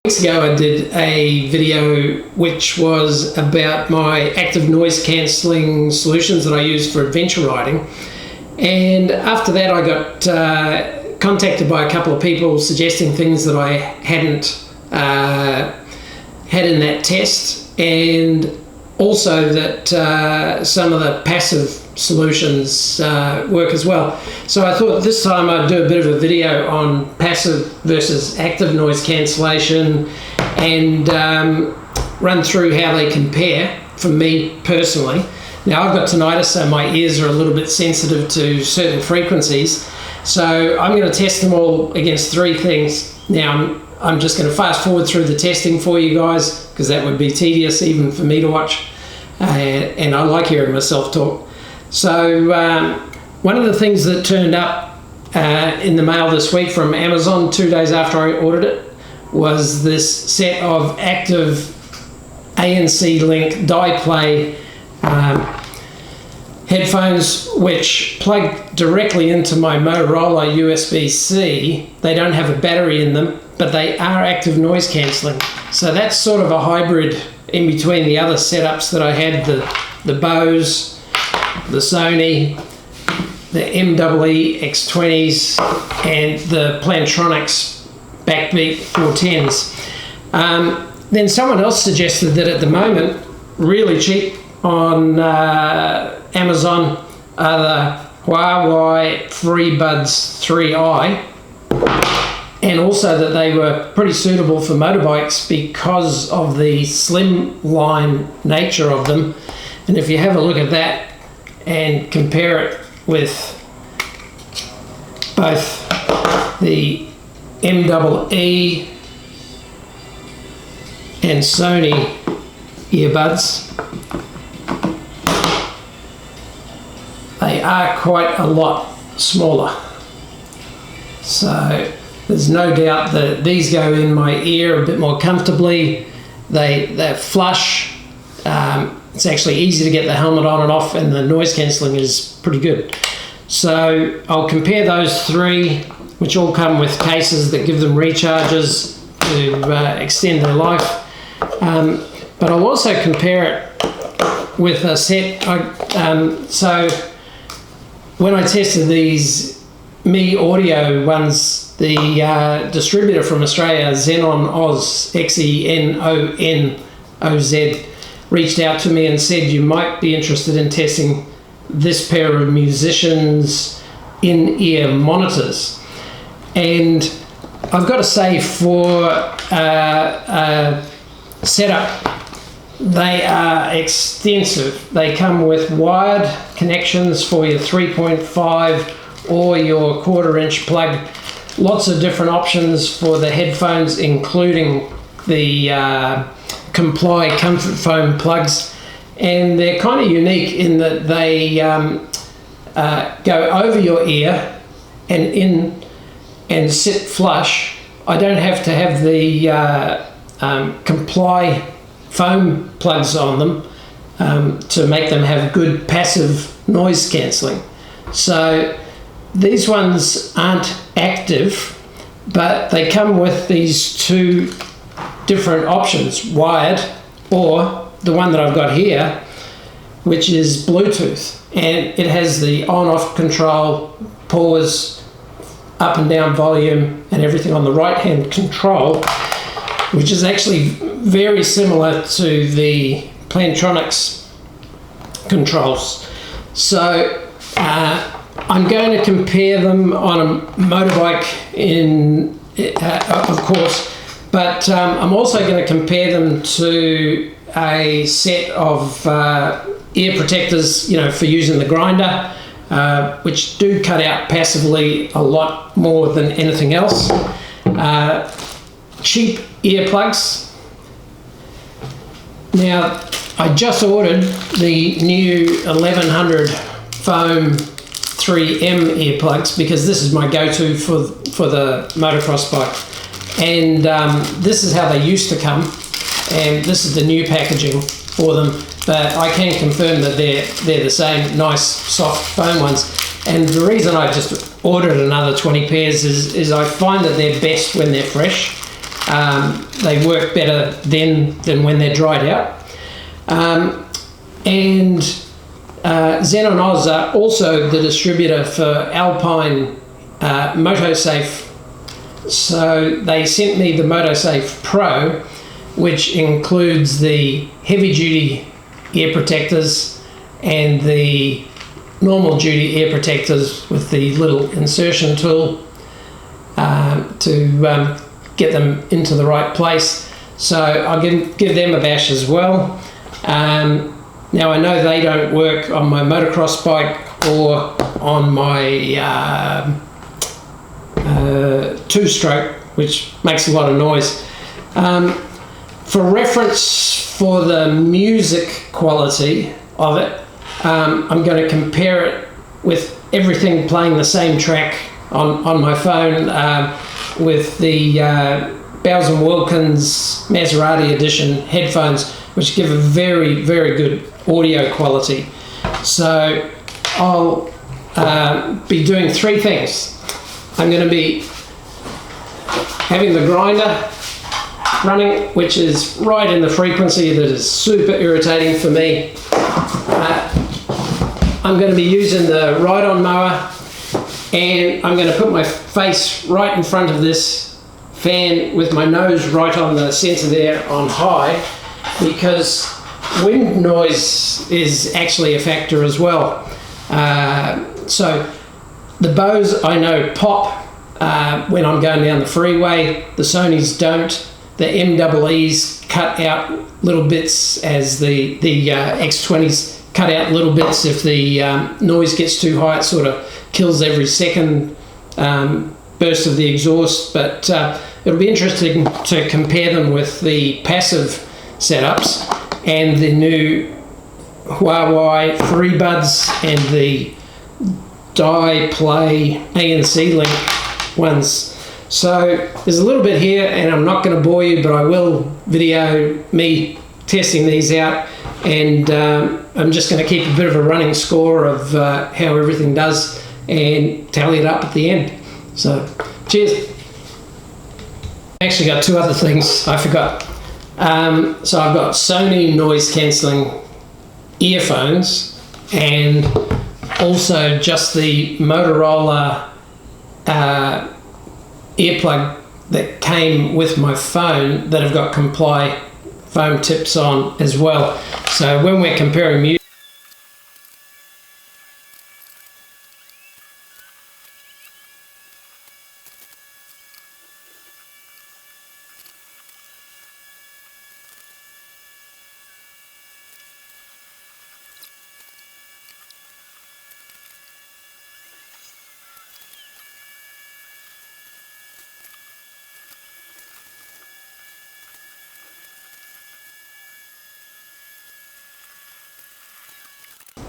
Weeks ago I did a video which was about my active noise cancelling solutions that I use for adventure riding, and after that I got contacted by a couple of people suggesting things that I hadn't had in that test, and also that some of the passive solutions work as well. So I thought this time I'd do a bit of a video on passive versus active noise cancellation and run through how they compare for me personally. Now I've got tinnitus, so my ears are a little bit sensitive to certain frequencies, so I'm going to test them all against three things. Now I'm just going to fast forward through the testing for you guys because that would be tedious even for me to watch, and I like hearing myself talk. So one of the things that turned up in the mail this week from Amazon 2 days after I ordered it was this set of active ANC link di-play headphones which plug directly into my Motorola USB-C. They don't have a battery in them, but they are active noise cancelling. So that's sort of a hybrid in between the other setups that I had, the Bose, the Sony, the MWE X20s, and the Plantronics Backbeat Go. Then someone else suggested that at the moment, really cheap on Amazon are the Huawei Freebuds 3i, and also that they were pretty suitable for motorbikes because of the slimline nature of them. And if you have a look at that and compare it with both the MWE and Sony earbuds, they are quite a lot smaller. So there's no doubt that these go in my ear a bit more comfortably. They're flush. It's actually easy to get the helmet on and off, and the noise cancelling is pretty good. So I'll compare those three, which all come with cases that give them recharges to extend their life. But I'll also compare it with a set. So when I tested these Mee Audio ones, the distributor from Australia, Xenonoz, Xenonoz, reached out to me and said you might be interested in testing this pair of musicians in-ear monitors. And I've got to say, for setup, they are extensive. They come with wired connections for your 3.5 or your 1/4-inch plug. Lots of different options for the headphones, including the Comply comfort foam plugs, and they're kind of unique in that they go over your ear and in and sit flush. I don't have to have the Comply foam plugs on them to make them have good passive noise cancelling. So these ones aren't active, but they come with these two different options, wired, or the one that I've got here, which is Bluetooth, and it has the on-off control, pause, up and down volume, and everything on the right-hand control, which is actually very similar to the Plantronics controls. So I'm going to compare them on a motorbike of course, but I'm also going to compare them to a set of ear protectors, for using the grinder, which do cut out passively a lot more than anything else. Cheap earplugs. Now, I just ordered the new 1100 foam 3M earplugs because this is my go-to for the motocross bike. And this is how they used to come, and this is the new packaging for them, but I can confirm that they're the same nice soft foam ones. And the reason I just ordered another 20 pairs is I find that they're best when they're fresh, They work better then than when they're dried out. And Xenonoz are also the distributor for Alpine MotoSafe. So they sent me the MotoSafe Pro, which includes the heavy duty ear protectors and the normal duty ear protectors with the little insertion tool to get them into the right place. So I'll give them a bash as well. Now I know they don't work on my motocross bike or on my two-stroke, which makes a lot of noise. For reference for the music quality of it, I'm going to compare it with everything playing the same track on my phone with the Bose QC20 Maserati edition headphones, which give a very, very good audio quality. So I'll be doing three things. I'm going to be having the grinder running, which is right in the frequency that is super irritating for me. I'm going to be using the ride-on mower, and I'm going to put my face right in front of this fan with my nose right on the sensor there on high, because wind noise is actually a factor as well. So the Bose I know pop when I'm going down the freeway. The Sonys don't. The MEEs cut out little bits, as the X20s cut out little bits if the noise gets too high. It sort of kills every second burst of the exhaust. But it'll be interesting to compare them with the passive setups and the new Huawei Freebuds and the Play ANC link ones. So there's a little bit here, and I'm not going to bore you, but I will video me testing these out, and I'm just going to keep a bit of a running score of how everything does and tally it up at the end. So cheers. I actually got two other things I forgot. So I've got Sony noise cancelling earphones, and also just the Motorola earplug that came with my phone that have got comply foam tips on as well. So when we're comparing music,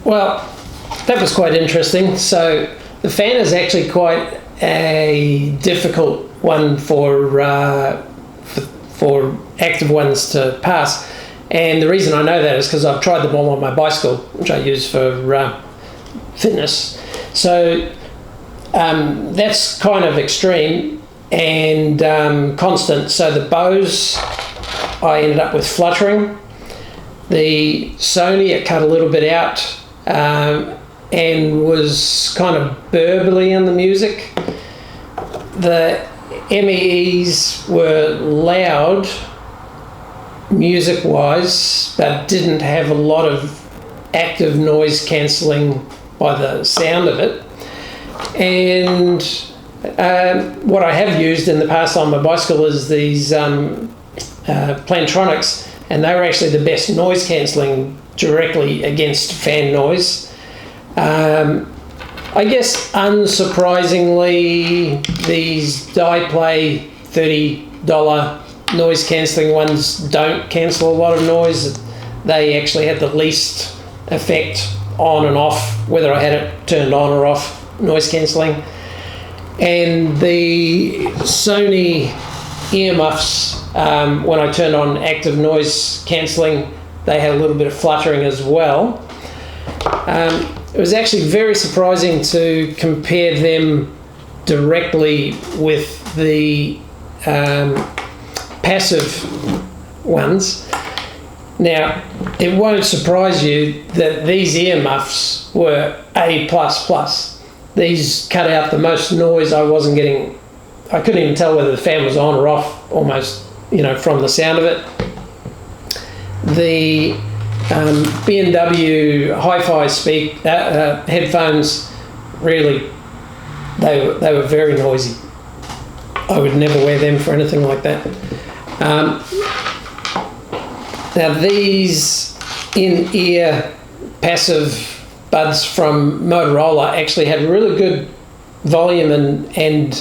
well, that was quite interesting. So the fan is actually quite a difficult one for active ones to pass, and the reason I know that is because I've tried them all on my bicycle, which I use for fitness. So that's kind of extreme and constant. So the Bose, I ended up with fluttering. The Sony, it cut a little bit out and was kind of burbly in the music. The MEEs were loud music-wise, but didn't have a lot of active noise cancelling by the sound of it. And what I have used in the past on my bicycle is these Plantronics, and they were actually the best noise cancelling directly against fan noise. I guess unsurprisingly, these Play $30 noise cancelling ones don't cancel a lot of noise. They actually had the least effect on and off, whether I had it turned on or off, noise cancelling. And the Sony earmuffs, when I turned on active noise cancelling, they had a little bit of fluttering as well. It was actually very surprising to compare them directly with the passive ones. Now, it won't surprise you that these earmuffs were A++. These cut out the most noise. I wasn't getting, I couldn't even tell whether the fan was on or off, almost, you know, from the sound of it. The B&W hi-fi headphones, really, they were very noisy. I would never wear them for anything like that. Now these in-ear passive buds from Motorola actually had really good volume and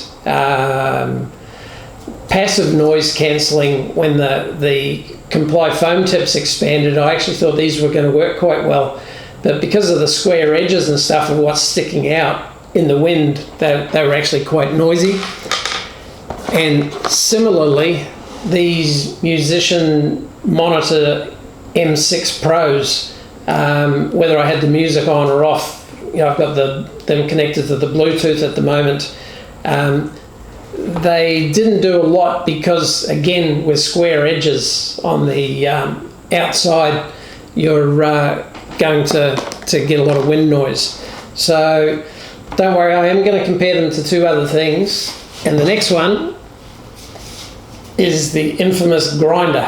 passive noise cancelling. When the comply foam tips expanded, I actually thought these were going to work quite well, but because of the square edges and stuff of what's sticking out in the wind, they were actually quite noisy. And similarly, these musician monitor M6 Pros, whether I had the music on or off, you know, I've got them connected to the Bluetooth at the moment. They didn't do a lot because, again, with square edges on the outside, you're going to get a lot of wind noise. So don't worry, I am going to compare them to two other things. And the next one is the infamous grinder,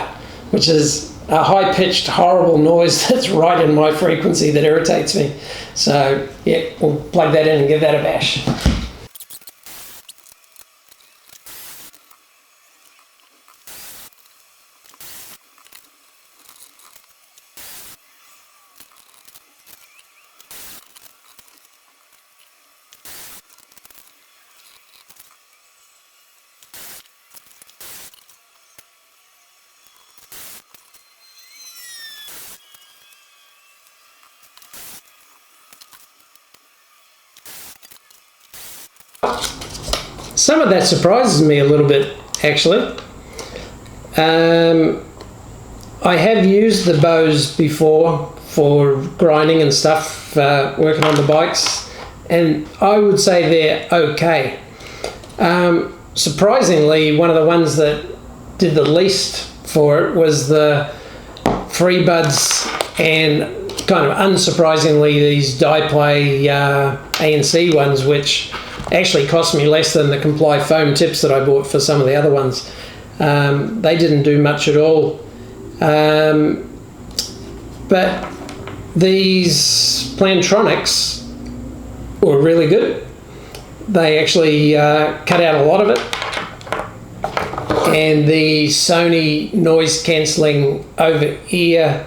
which is a high-pitched, horrible noise that's right in my frequency that irritates me. So yeah, we'll plug that in and give that a bash. Some of that surprises me a little bit, actually. I have used the Bose before for grinding and stuff, working on the bikes, and I would say they're okay. Surprisingly, one of the ones that did the least for it was the Freebuds, and kind of unsurprisingly, these Dieplay ANC ones, which actually cost me less than the comply foam tips that I bought for some of the other ones. They didn't do much at all. But these Plantronics were really good. They actually cut out a lot of it. And the Sony noise cancelling over-ear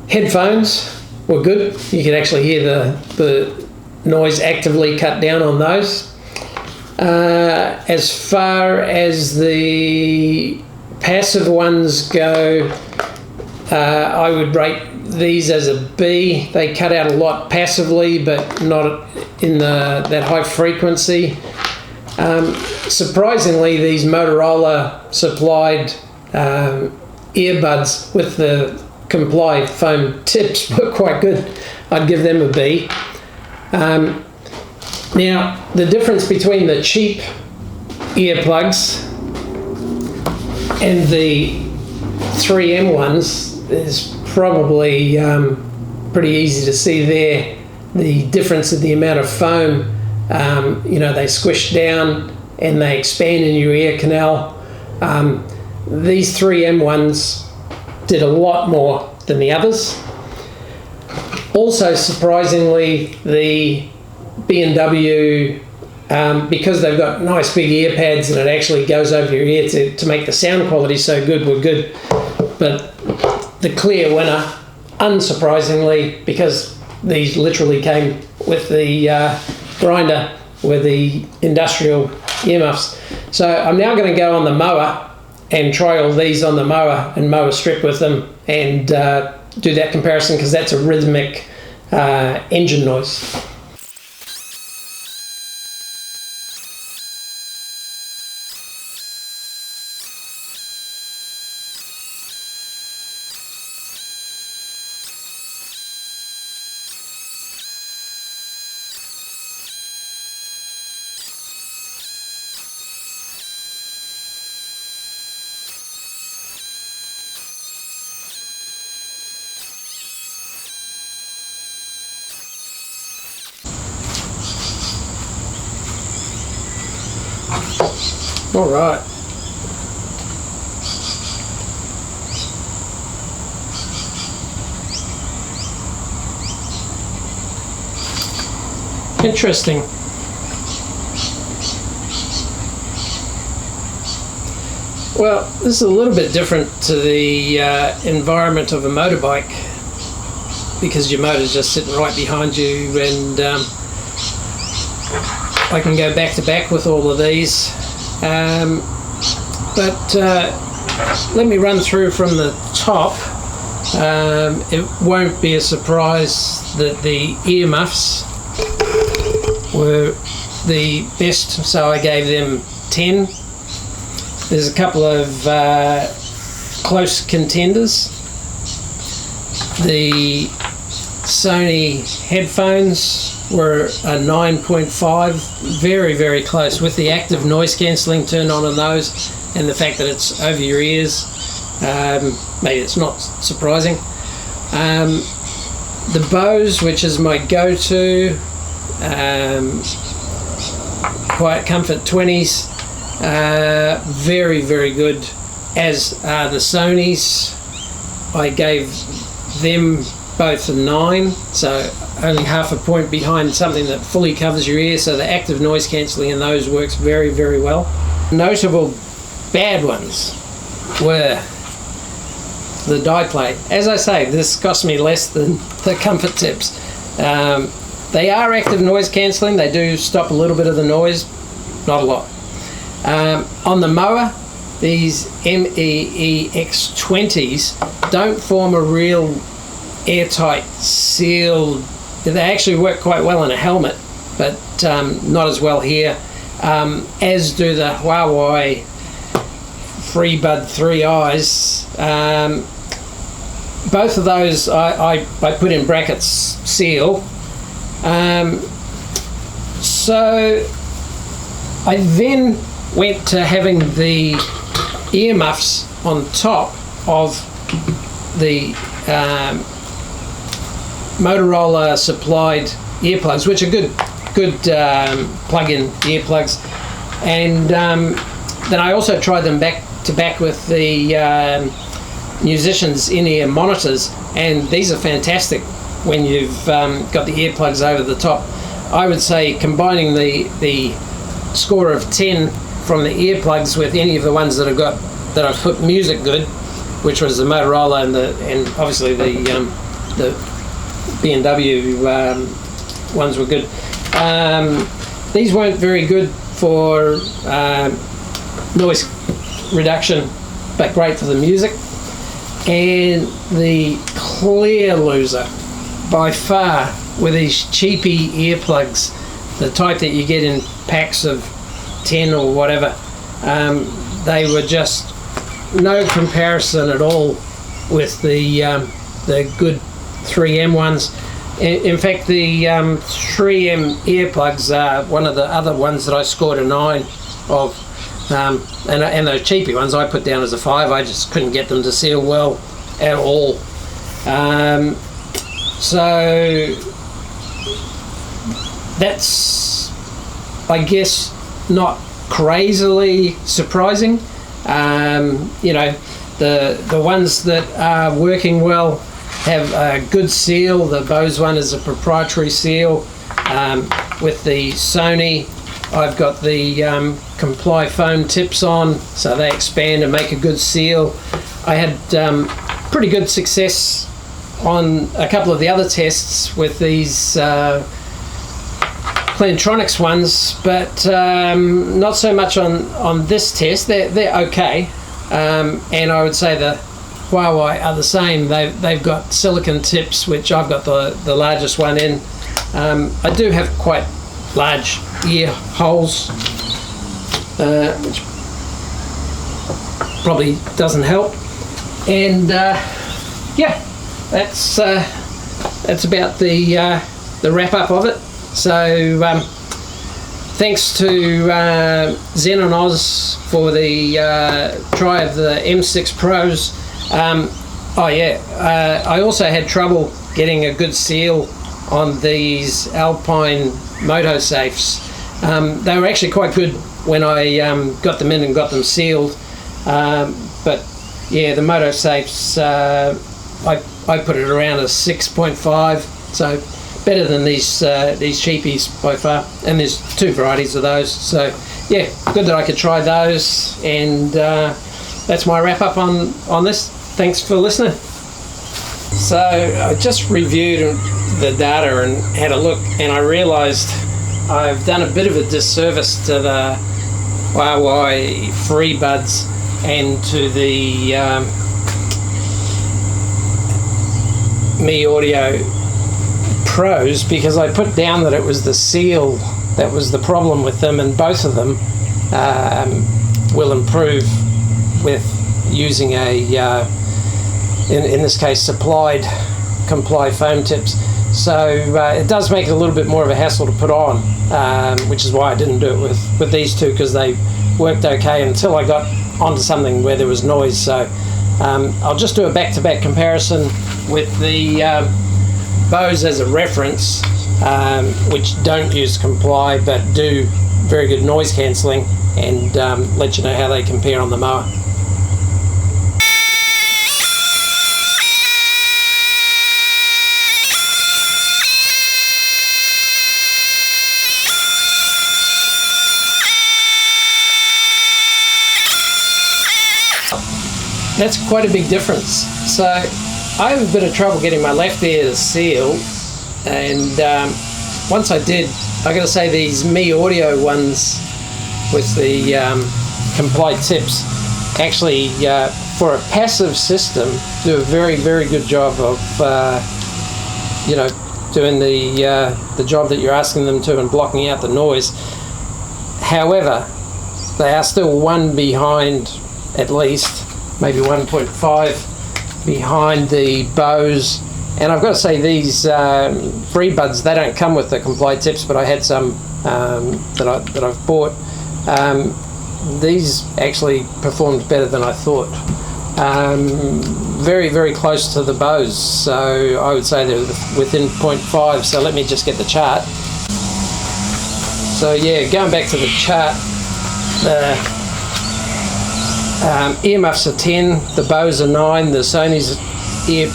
headphones were good. You could actually hear the noise actively cut down on those. As far as the passive ones go, I would rate these as a B. They cut out a lot passively, but not in that high frequency. Surprisingly, these Motorola supplied earbuds with the comply foam tips were quite good. I'd give them a B. Now, the difference between the cheap earplugs and the 3M ones is probably pretty easy to see there. The difference in the amount of foam, you know, they squish down and they expand in your ear canal. These 3M ones did a lot more than the others. Also, surprisingly, the B&W, because they've got nice big ear pads and it actually goes over your ear to make the sound quality so good, were good. But the clear winner, unsurprisingly, because these literally came with the grinder, were the industrial earmuffs. So I'm now going to go on the Mower and try all these on the Mower and mow a strip with them and do that comparison, because that's a rhythmic engine noise. All right. Interesting. Well, this is a little bit different to the environment of a motorbike, because your motor's just sitting right behind you, and I can go back to back with all of these. But let me run through from the top. It won't be a surprise that the earmuffs were the best, so I gave them 10. There's a couple of close contenders. The Sony headphones were a 9.5, very, very close, with the active noise cancelling turned on those, and the fact that it's over your ears. Maybe it's not surprising. The Bose, which is my go-to, Quiet Comfort 20s, very, very good, as are the Sonys. I gave them both a 9, so only half a point behind something that fully covers your ear, so the active noise cancelling in those works very, very well. Notable bad ones were the die plate. As I say, this cost me less than the comfort tips. They are active noise cancelling. They do stop a little bit of the noise, not a lot. On the Mower, these Mee X20s don't form a real airtight sealed. They actually work quite well in a helmet, but not as well here, as do the Huawei Freebud 3Is. Both of those I put in brackets seal. So I then went to having the earmuffs on top of the Motorola supplied earplugs, which are good plug-in earplugs, and then I also tried them back to back with the musicians in-ear monitors, and these are fantastic when you've got the earplugs over the top. I would say combining the score of 10 from the earplugs with any of the ones that I've put music good, which was the Motorola and obviously the B&W ones were good. These weren't very good for noise reduction, but great for the music. And the clear loser by far were these cheapy earplugs, the type that you get in packs of 10 or whatever. They were just no comparison at all with the good 3M ones. In fact, the 3M earplugs are one of the other ones that I scored a 9 of, and those cheapy ones I put down as a 5. I just couldn't get them to seal well at all. So that's, I guess, not crazily surprising. You know, the ones that are working well have a good seal. The Bose one is a proprietary seal. With the Sony, I've got the Comply foam tips on, so they expand and make a good seal. I had pretty good success on a couple of the other tests with these Plantronics ones, but not so much on this test. They're okay, and I would say the Huawei are the same. They've got silicon tips, which I've got the largest one in. I do have quite large ear holes, which probably doesn't help. And yeah, that's about the wrap-up of it. So thanks to Xenonoz for the try of the M6 Pros. Oh yeah, I also had trouble getting a good seal on these Alpine moto safes. They were actually quite good when I got them in and got them sealed, but yeah, the Moto Safes, I put it around a 6.5, so better than these cheapies by far, and there's two varieties of those, so yeah, good that I could try those, and that's my wrap up on this. Thanks for listening. So I just reviewed the data and had a look, and I realized I've done a bit of a disservice to the Huawei Freebuds and to the Mee Audio Pros, because I put down that it was the seal that was the problem with them, and both of them will improve with using a in this case comply foam tips. So it does make it a little bit more of a hassle to put on, which is why I didn't do it with these two, because they worked okay until I got onto something where there was noise. So I'll just do a back-to-back comparison with the Bose as a reference, which don't use comply but do very good noise cancelling, and let you know how they compare on the mower. That's quite a big difference. So I have a bit of trouble getting my left ear to seal, and once I did, I got to say these Mee Audio ones with the comply tips actually, for a passive system, do a very, very good job of you know, doing the job that you're asking them to and blocking out the noise. However, they are still one behind, at least maybe 1.5 behind the Bose. And I've got to say, these Freebuds, they don't come with the comply tips, but I had some that I've bought. These actually performed better than I thought. Very, very close to the Bose, so I would say they're within 0.5. So let me just get the chart. So yeah, going back to the chart, earmuffs are 10, the Bose are 9, the Sony's ear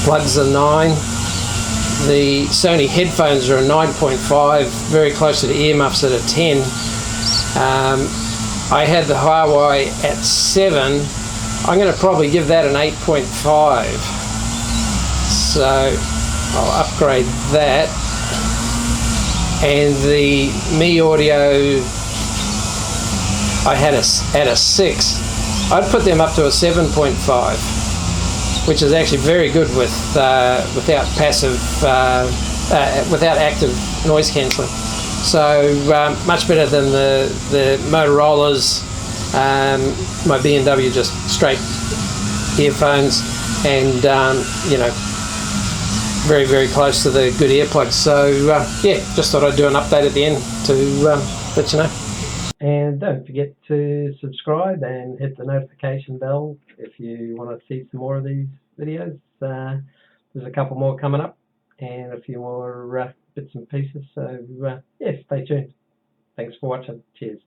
plugs are 9, the Sony headphones are a 9.5, very close to the earmuffs at a 10. I had the Huawei at 7. I'm going to probably give that an 8.5, so I'll upgrade that. And the Mee Audio, I had at a 6. I'd put them up to a 7.5, which is actually very good with without active noise cancelling. So much better than the Motorola's, my B&W just straight earphones, and you know, very, very close to the good earplugs. So yeah, just thought I'd do an update at the end to let you know. And don't forget to subscribe and hit the notification bell if you want to see some more of these videos. There's a couple more coming up and a few more bits and pieces. So yeah, stay tuned. Thanks for watching. Cheers.